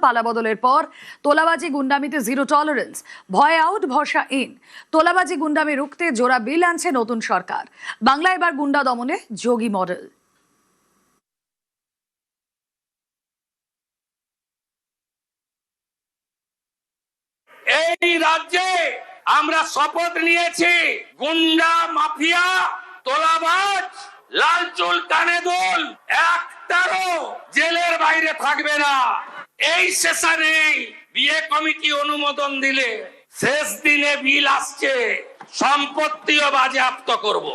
পালাবদলের পর তোলাবাজি গুন্ডামিতে zero tolerance, ভয় out ভরসা ইন। তোলাবাজি গুন্ডামি রুখতে জোড়া বিল আনছে নতুন সরকার। বাংলা এবার গুন্ডা দমনে যোগী মডেল। এই রাজ্যে আমরা শপথ নিয়েছি, গুন্ডা মাফিয়া তোলাবাজ লাল চুল কানে দুল একটারও জেলের বাইরে থাকবে না। এই সেশনে বিয়ে কমিটি অনুমোদন দিলে শেষ দিনে বিল আসছে, সম্পত্তিও বাজেয়াপ্ত করব,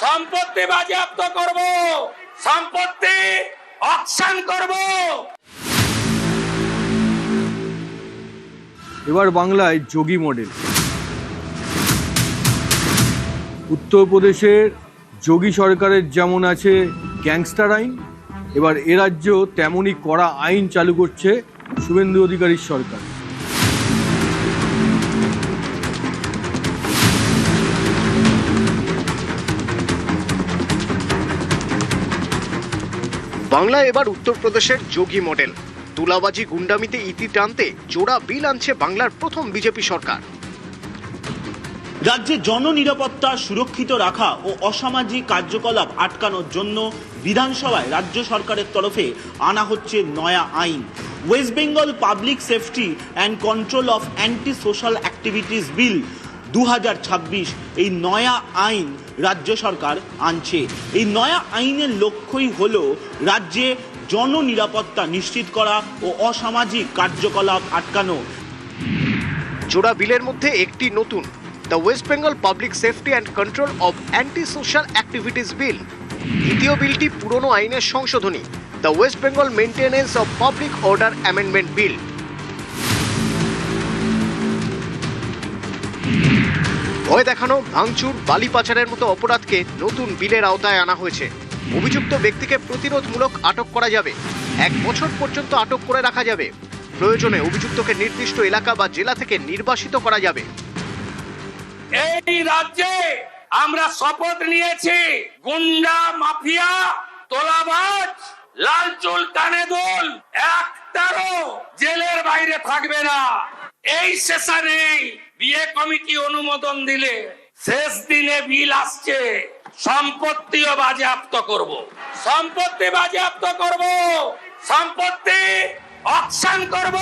সম্পত্তি বাজেয়াপ্ত করব, সম্পত্তি অকশন করব। এবার বাংলায় যোগী মডেল। উত্তরপ্রদেশের যোগী সরকারের যেমন আছে গ্যাংস্টার আইন, এবার এ রাজ্য তেমনই কড়া আইন চালু করছে শুভেন্দু অধিকারীর সরকার। বাংলায় এবার উত্তরপ্রদেশের যোগী মডেল। তুলাবাজি গুন্ডামিতে ইতি টানতে জোড়া বিল আনছে বাংলার প্রথম বিজেপি সরকার। রাজ্যে জননিরাপত্তা সুরক্ষিত রাখা ও অসামাজিক কার্যকলাপ আটকানোর জন্য বিধানসভায় রাজ্য সরকারের তরফে আনা হচ্ছে নয়া আইন। West Bengal public safety and control of antisocial activities bill 2026, এই নয়া আইন রাজ্য সরকার আনছে। এই নয়া আইনের লক্ষ্যই হলো রাজ্যে জননিরাপত্তা নিশ্চিত করা ও অসামাজিক কার্যকলাপ আটকানো। জোড়া বিলের মধ্যে একটি নতুন, the West Bengal public safety and control of antisocial activities bill. দ্বিতীয় বিলটি পুরনো আইনের সংশোধনী, the West Bengal maintenance of public order amendment bill. ভয় দেখানো, ভাঙচুর, বালি পাচারের মতো অপরাধকে নতুন বিলের আওতায় আনা হয়েছে। অভিযুক্ত ব্যক্তিকে প্রতিরোধমূলক আটক করা যাবে, 1 বছর পর্যন্ত আটক করে রাখা যাবে। প্রয়োজনে অভিযুক্তকে নির্দিষ্ট এলাকা বা জেলা থেকে নির্বাসিত করা যাবে। এই রাজ্যে আমরা শপথ নিয়েছি, গুন্ডা মাফিয়া তোলাবাজ লাল চুল কানে দুল একটারও জেলের বাইরে থাকবে না। এই সেশনে বিয়ে কমিটি অনুমোদন দিলে শেষ দিনে বিল আসছে, সম্পত্তিও বাজেয়াপ্ত করব, সম্পত্তি বাজেয়াপ্ত করব, সম্পত্তি অকশন করব।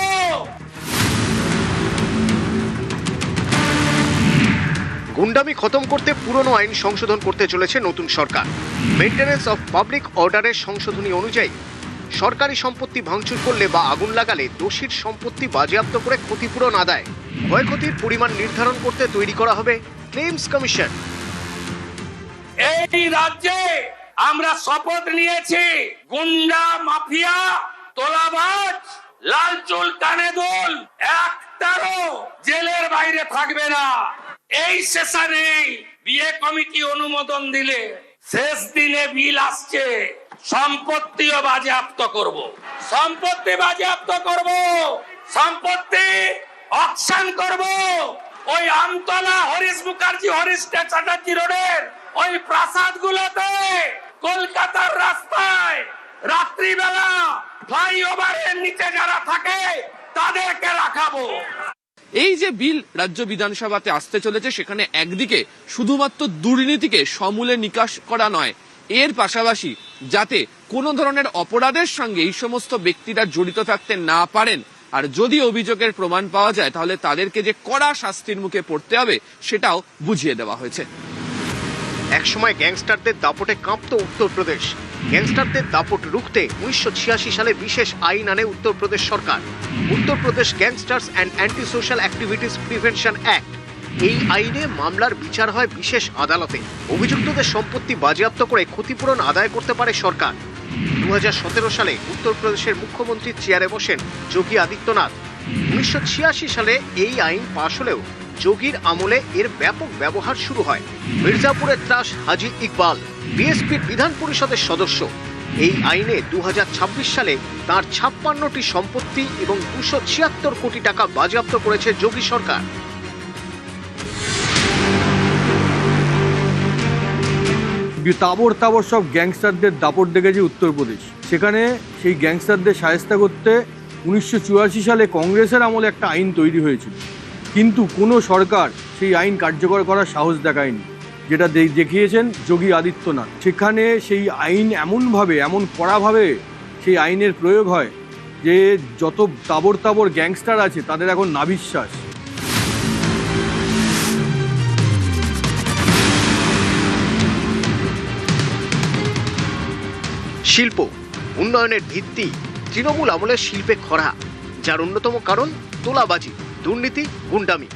গুন্ডামি খতম করতে পুরনো আইন সংশোধন করতে চলেছে নতুন সরকার। মেইনটেনেন্স অফ পাবলিক অর্ডারের সংশোধনী অনুযায়ী সরকারি সম্পত্তি ভাঙচুর করলে বা আগুন লাগালে দোষীর সম্পত্তি বাজেয়াপ্ত করে ক্ষতিপূরণ আদায়, ক্ষয়ক্ষতির পরিমাণ নির্ধারণ করতে তৈরি করা হবে ক্লেমস কমিশন। এই রাজ্যে আমরা শপথ নিয়েছি, গুন্ডা মাফিয়া তোলাবাজ লাল চুল কানে দুল একটারও জেলের বাইরে থাকবে না। এই সেশনে বিয়ে কমিটি অনুমোদন দিলে শেষ দিনে বিল আসছে, সম্পত্তিও বাজেয়াপ্ত করব, সম্পত্তি বাজেয়াপ্ত করব, সম্পত্তি অকশন করব। ওই আমতলা হরিশ মুখার্জি হরিশ চ্যাটার্জি রোডের ওই প্রাসাদ গুলোতে কলকাতার রাস্তায় রাত্রিবেলা ফ্লাইওভারের নিচে যারা থাকে তাদেরকে রাখাবো। এই যে বিল রাজ্য বিধানসভাতে আসতে চলেছে, সেখানে একদিকে শুধুমাত্র দুর্নীতিকে সমূলে নিকাশ করা নয়, এর পাশাপাশি যাতে কোনো ধরনের অপরাধের সঙ্গে এই সমস্ত ব্যক্তিরা জড়িত থাকতে না পারেন, আর যদি অভিযোগের প্রমাণ পাওয়া যায় তাহলে তাদেরকে যে কড়া শাস্তির মুখে পড়তে হবে সেটাও বুঝিয়ে দেওয়া হয়েছে। একসময় গ্যাংস্টারদের দাপটে কাঁপত উত্তরপ্রদেশ। গ্যাংস্টারদের দাপট রুখতে 1986 সালে বিশেষ আইন আনে উত্তরপ্রদেশ সরকার, Uttar Pradesh gangsters and antisocial activities prevention act. এই আইনে মামলার বিচার হয় বিশেষ আদালতে। অভিযুক্তদের সম্পত্তি বাজেয়াপ্ত করে ক্ষতিপূরণ আদায় করতে পারে সরকার। 2017 সালে উত্তরপ্রদেশের মুখ্যমন্ত্রীর চেয়ারে বসেন যোগী আদিত্যনাথ। 1986 সালে এই আইন পাশ হলেও যোগীর আমলে এর ব্যাপক ব্যবহার শুরু হয়। মির্জাপুরের ত্রাস হাজি ইকবাল বিএসপির বিধান পরিষদের সদস্য। এই আইনে 2026 সালে তার 56টি সম্পত্তি এবং 276 কোটি টাকা বাজেয়াপ্ত করেছে যোগী সরকার। তাবড় তাবড় সব গ্যাংস্টারদের দাপট দেখেছে উত্তরপ্রদেশ। সেখানে সেই গ্যাংস্টারদের শায়েস্তা করতে 1984 সালে কংগ্রেসের আমলে একটা আইন তৈরি হয়েছিল, কিন্তু কোনো সরকার সেই আইন কার্যকর করার সাহস দেখায়নি, যেটা দেখিয়েছেন যোগী আদিত্যনাথ। সেখানে সেই আইন এমন কড়াভাবে সেই আইনের প্রয়োগ হয় যে যত তাবর গ্যাংস্টার আছে তাদের এখন নাভিশ্বাস। শিল্প উন্নয়নের ভিত্তি তৃণমূল আমলের শিল্পে খরা, যার অন্যতম কারণ তোলাবাজি, দুর্নীতি, গুন্ডামি।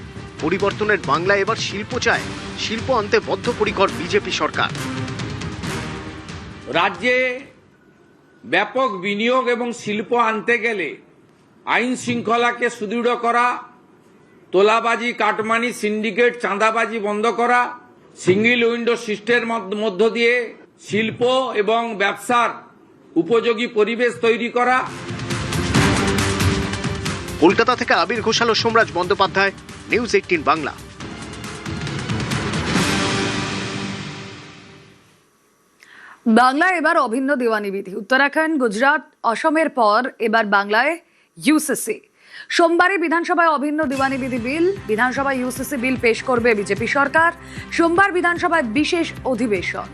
পরিবর্তনের বাংলা এবার শিল্প চায়, শিল্প আনতে বদ্ধপরিকর বিজেপি সরকার। রাজ্যে ব্যাপক বিনিয়োগ এবং শিল্প আনতে গেলে আইন শৃঙ্খলাকে সুদৃঢ় করা, তোলাবাজি, কাটমানি, সিন্ডিকেট, চাঁদাবাজি বন্ধ করা, সিঙ্গেল উইন্ডো সিস্টেমের মধ্য দিয়ে শিল্প এবং ব্যবসার উপযোগী পরিবেশ তৈরি করা। কলকাতা থেকে আবির ঘোষাল ও সোমরাজ বন্দ্যোপাধ্যায়, নিউজ 18 বাংলা। বাংলায় এবার অভিন্ন দেওয়ানি বিধি। উত্তরাখণ্ড, গুজরাট, অসমের পর এবার বাংলায় ইউসিসি। সোমবারে বিধানসভায় অভিন্ন দেওয়ানি বিধি বিল, বিধানসভায় ইউসিসি বিল পেশ করবে বিজেপি সরকার। সোমবার বিধানসভায় বিশেষ অধিবেশন।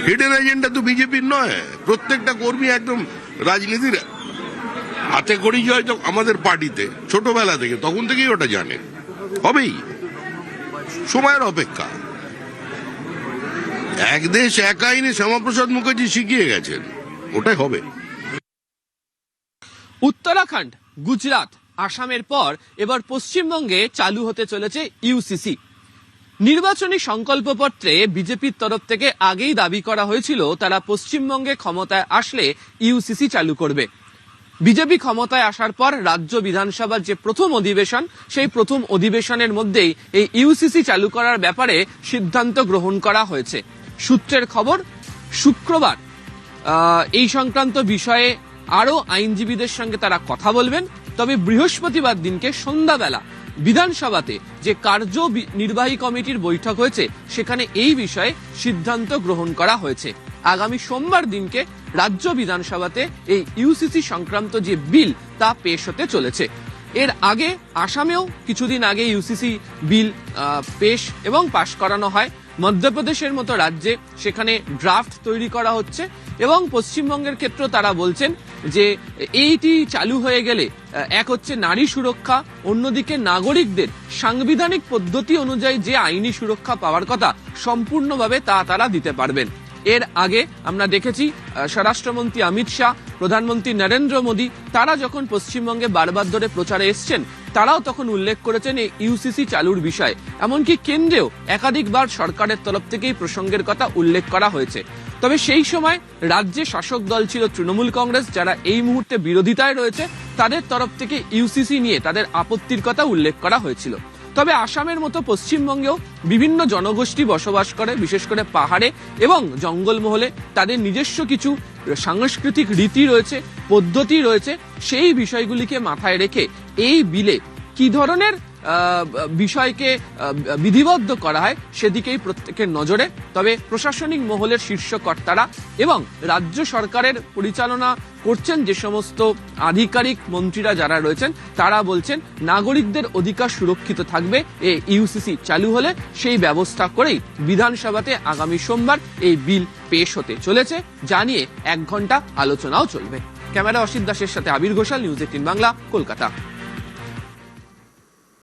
হিডেন এজেন্ডা তো বিজেপির নয়, প্রত্যেকটা কর্মী একদম রাজনীতির হাতে করেই হয়তো আমাদের পার্টিতে ছোটবেলা থেকে, তখন থেকেই ওটা জানে, হবেই, সময়ের অপেক্ষা। এক দেশ এক আইনে শ্যামাপ্রসাদ মুখার্জি শিখিয়ে গেছেন, ওটাই হবে। উত্তরাখণ্ড, গুজরাট, আসামের পর এবার পশ্চিমবঙ্গে চালু হতে চলেছে ইউসিসি। নির্বাচনী সংকল্পপত্রে বিজেপির তরফ থেকে আগেই দাবি করা হয়েছিল তারা পশ্চিমবঙ্গে ক্ষমতায় আসলে ইউসিসি চালু করবে। বিজেপি ক্ষমতায় আসার পর রাজ্য বিধানসভার যে প্রথম অধিবেশন, সেই প্রথম অধিবেশনের মধ্যেই এই ইউসিসি চালু করার ব্যাপারে সিদ্ধান্ত গ্রহণ করা হয়েছে। সূত্রের খবর, শুক্রবার এই সংক্রান্ত বিষয়ে আরো আইনজীবীদের সঙ্গে তারা কথা বলবেন। তবে বৃহস্পতিবার দিনকে সন্ধ্যাবেলা বিধানসভাতে যে কার্য নির্বাহী কমিটির বৈঠক হয়েছে, সেখানে এই বিষয়ে সিদ্ধান্ত গ্রহণ করা হয়েছে। আগামী সোমবার দিনকে রাজ্য বিধানসভাতে এই ইউসিসি সংক্রান্ত যে বিল তা পেশ হতে চলেছে। এর আগে আসামেও কিছুদিন আগে ইউসিসি বিল পেশ এবং পাশ করানো হয়। মধ্যপ্রদেশের মতো রাজ্যে সেখানে ড্রাফট তৈরি করা হচ্ছে এবং পশ্চিমবঙ্গের ক্ষেত্রে তারা বলছেন যে এইটি চালু হয়ে গেলে এক হচ্ছে নারী সুরক্ষা, অন্যদিকে নাগরিকদের সাংবিধানিক পদ্ধতি অনুযায়ী যে আইনি সুরক্ষা পাওয়ার কথা সম্পূর্ণভাবে তা তারা দিতে পারবেন। এর আগে আমরা দেখেছি স্বরাষ্ট্রমন্ত্রী অমিত শাহ, প্রধানমন্ত্রী নরেন্দ্র মোদী তারা যখন পশ্চিমবঙ্গে বারবার ধরে প্রচারে এসছেন, তারাও তখন উল্লেখ করেছেন এই ইউসিসি চালুর বিষয়ে। এমনকি কেন্দ্রেও একাধিকবার সরকারের তরফ থেকেই প্রসঙ্গের কথা উল্লেখ করা হয়েছে। তবে সেই সময় রাজ্যে শাসক দল ছিল তৃণমূল কংগ্রেস, যারা এই মুহূর্তে বিরোধিতায় রয়েছে, তাদের তরফ থেকে ইউসিসি নিয়ে তাদের আপত্তির কথা উল্লেখ করা হয়েছিল। তবে আসামের মতো পশ্চিমবঙ্গেও বিভিন্ন জনগোষ্ঠী বসবাস করে, বিশেষ করে পাহাড়ে এবং জঙ্গলমহলে। তাদের নিজস্ব কিছু সাংস্কৃতিক রীতি রয়েছে, পদ্ধতি রয়েছে। সেই বিষয়গুলিকে মাথায় রেখে এই বিলে কি ধরনের বিষয়কে বিধিবদ্ধ করা হয় সেদিকেই প্রত্যেকের নজরে। তবে প্রশাসনিক মহলের শীর্ষ কর্তারা এবং রাজ্য সরকারের পরিচালনা করছেন যে সমস্ত আধিকারিক মন্ত্রীরা যারা রয়েছেন, তারা বলছেন নাগরিকদের অধিকার সুরক্ষিত থাকবে এই ইউসিসি চালু হলে। সেই ব্যবস্থা করেই বিধানসভাতে আগামী সোমবার এই বিল পেশ হতে চলেছে, যা নিয়ে 1 ঘন্টা আলোচনাও চলবে। ক্যামেরা অসিত দাসের সাথে আবির ঘোষাল, নিউজ 18 বাংলা, কলকাতা।